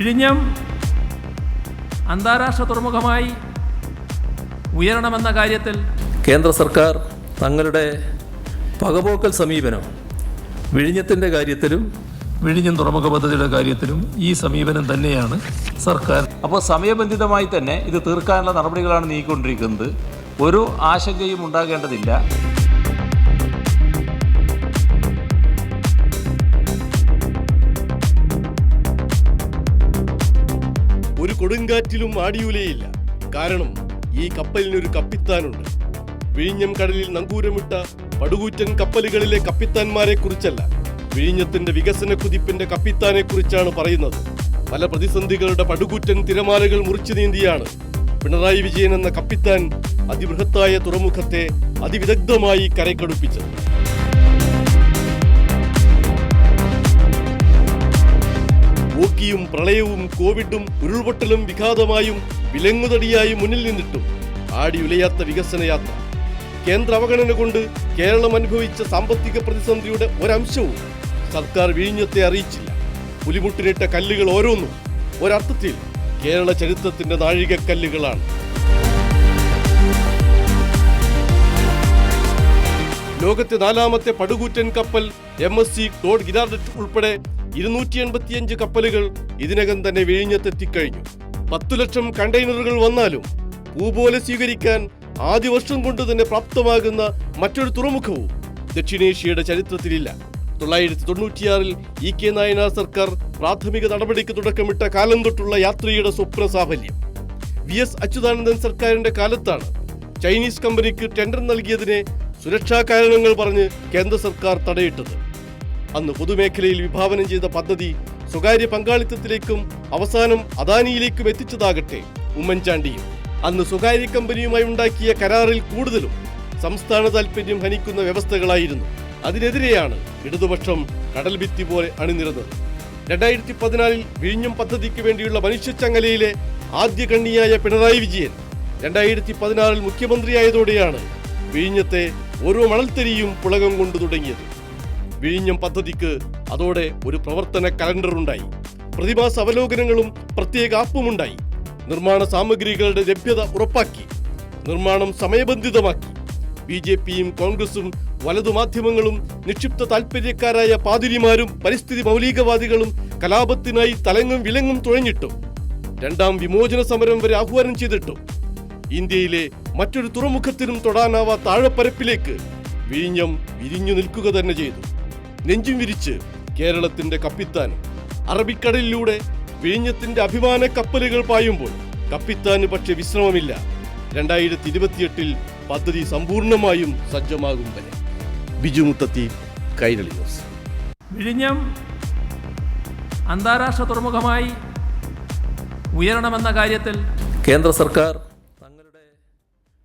വിഴിഞ്ഞം അന്താരാഷ്ട്ര തുറമുഖമായി ഉയരണമെന്ന കാര്യത്തിൽ കേന്ദ്ര സർക്കാർ തങ്ങളുടെ പകപോക്കൽ സമീപനം വിഴിഞ്ഞത്തിൻ്റെ കാര്യത്തിലും വിഴിഞ്ഞം തുറമുഖ പദ്ധതിയുടെ കാര്യത്തിലും ഈ സമീപനം തന്നെയാണ് സർക്കാർ. അപ്പോൾ സമയബന്ധിതമായി തന്നെ ഇത് തീർക്കാനുള്ള നടപടികളാണ് നീക്കിക്കൊണ്ടിരിക്കുന്നത്. ഒരു ആശങ്കയും ഉണ്ടാകേണ്ടതില്ല. ഒരു കൊടുങ്കാറ്റിലും ആടിയുലയില്ല. കാരണം ഈ കപ്പലിനൊരു കപ്പിത്താനുണ്ട്. വിഴിഞ്ഞം കടലിൽ നങ്കൂരമിട്ട പടുകൂറ്റൻ കപ്പലുകളിലെ കപ്പിത്താന്മാരെ കുറിച്ചല്ല, വിഴിഞ്ഞത്തിന്റെ വികസന കുതിപ്പിന്റെ കപ്പിത്താനെ കുറിച്ചാണ് പറയുന്നത്. പല പ്രതിസന്ധികളുടെ പടുകൂറ്റൻ തിരമാലകൾ മുറിച്ചു നീന്തിയാണ് പിണറായി വിജയൻ എന്ന കപ്പിത്താൻ അതിബൃഹത്തായ തുറമുഖത്തെ അതിവിദഗ്ധമായി കരക്കടുപ്പിച്ചത്. ഓക്കിയും പ്രളയവും കോവിഡും ഉരുൾപൊട്ടലും വിഘാതമായും വിലങ്ങുതടിയായും മുന്നിൽ നിന്നിട്ടും ആടിയുലയാത്ത വികസന യാത്ര. കേന്ദ്ര അവഗണന കൊണ്ട് കേരളം അനുഭവിച്ച സാമ്പത്തിക പ്രതിസന്ധിയുടെ ഒരംശവും സർക്കാർ വിഴിഞ്ഞത്തെ അറിയിച്ചില്ല. പുലിമുട്ടിനിട്ട കല്ലുകൾ ഓരോന്നും ഒരർത്ഥത്തിൽ കേരള ചരിത്രത്തിന്റെ നാഴികക്കല്ലുകളാണ്. ലോകത്തെ 4ാമത്തെ പടുകൂറ്റൻ കപ്പൽ MSC ടോഡ് ഗിരാർഡറ്റ് ഉൾപ്പെടെ 285 കപ്പലുകൾ ഇതിനകം തന്നെ വിഴിഞ്ഞത്തെത്തിക്കഴിഞ്ഞു. 10 ലക്ഷം കണ്ടെയ്നറുകൾ വന്നാലും പൂപോലെ സ്വീകരിക്കാൻ ആദ്യ വർഷം കൊണ്ട് തന്നെ പ്രാപ്തമാകുന്ന മറ്റൊരു തുറമുഖവും ദക്ഷിണേഷ്യയുടെ ചരിത്രത്തിലില്ല. 1996-ൽ EK നായനാർ സർക്കാർ പ്രാഥമിക നടപടിക്ക് തുടക്കമിട്ട കാലം തൊട്ടുള്ള യാത്രിയുടെ സ്വപ്ന സാഫല്യം. VS അച്യുതാനന്ദൻ സർക്കാരിന്റെ കാലത്താണ് ചൈനീസ് കമ്പനിക്ക് ടെൻഡർ നൽകിയതിനെ സുരക്ഷാ കാരണങ്ങൾ പറഞ്ഞ് കേന്ദ്ര സർക്കാർ തടയിട്ടത്. അന്ന് പൊതുമേഖലയിൽ വിഭാവനം ചെയ്ത പദ്ധതി സ്വകാര്യ പങ്കാളിത്തത്തിലേക്കും അവസാനം അദാനിയിലേക്കും എത്തിച്ചതാകട്ടെ ഉമ്മൻചാണ്ടിയും. അന്ന് സ്വകാര്യ കമ്പനിയുമായി ഉണ്ടാക്കിയ കരാറിൽ കൂടുതലും സംസ്ഥാന താൽപര്യം ഹനിക്കുന്ന വ്യവസ്ഥകളായിരുന്നു. അതിനെതിരെയാണ് ഇടതുപക്ഷം കടൽഭിത്തി പോലെ അണിനിരന്നത്. 2014-ൽ വിഴിഞ്ഞം പദ്ധതിക്ക് വേണ്ടിയുള്ള മനുഷ്യച്ചങ്ങലയിലെ ആദ്യ കണ്ണിയായ പിണറായി വിജയൻ 2016-ൽ മുഖ്യമന്ത്രിയായതോടെയാണ് വിഴിഞ്ഞത്തെ ഓരോ മണൽത്തരിയും പുളകം കൊണ്ടു തുടങ്ങിയത്. വിഴിഞ്ഞം പദ്ധതിക്ക് അതോടെ ഒരു പ്രവർത്തന കലണ്ടറുണ്ടായി. പ്രതിമാസ അവലോകനങ്ങളും പ്രത്യേക ആപ്പുമുണ്ടായി. നിർമ്മാണ സാമഗ്രികളുടെ ലഭ്യത ഉറപ്പാക്കി. നിർമ്മാണം സമയബന്ധിതമാക്കി. BJPയും കോൺഗ്രസും വലതുമാധ്യമങ്ങളും നിക്ഷിപ്ത താൽപര്യക്കാരായ പാതിരിമാരും പരിസ്ഥിതി മൗലികവാദികളും കലാപത്തിനായി തലങ്ങും വിലങ്ങും തുഴഞ്ഞിട്ടും 2ാം വിമോചന സമരം വരെ ആഹ്വാനം ചെയ്തിട്ടും ഇന്ത്യയിലെ മറ്റൊരു തുറമുഖത്തിനും തൊടാനാവാത്ത താഴെപ്പരപ്പിലേക്ക് വിഴിഞ്ഞം വിരിഞ്ഞു നിൽക്കുക തന്നെ ചെയ്തു. നെഞ്ചും വിരിച്ച് കേരളത്തിന്റെ കപ്പിത്താനും. അറബിക്കടലിലൂടെ വിഴിഞ്ഞത്തിന്റെ അഭിമാന കപ്പലുകൾ പായുമ്പോൾ കപ്പിത്താന് പക്ഷെ വിശ്രമമില്ല. 2028-ൽ പദ്ധതി സമ്പൂർണമായും സജ്ജമാകും വരെ. ബിജു മുത്തത്തി, കൈരളി ന്യൂസ്. വിഴിഞ്ഞം അന്താരാഷ്ട്ര തുറമുഖമായി ഉയരണമെന്ന കാര്യത്തിൽ കേന്ദ്ര സർക്കാർ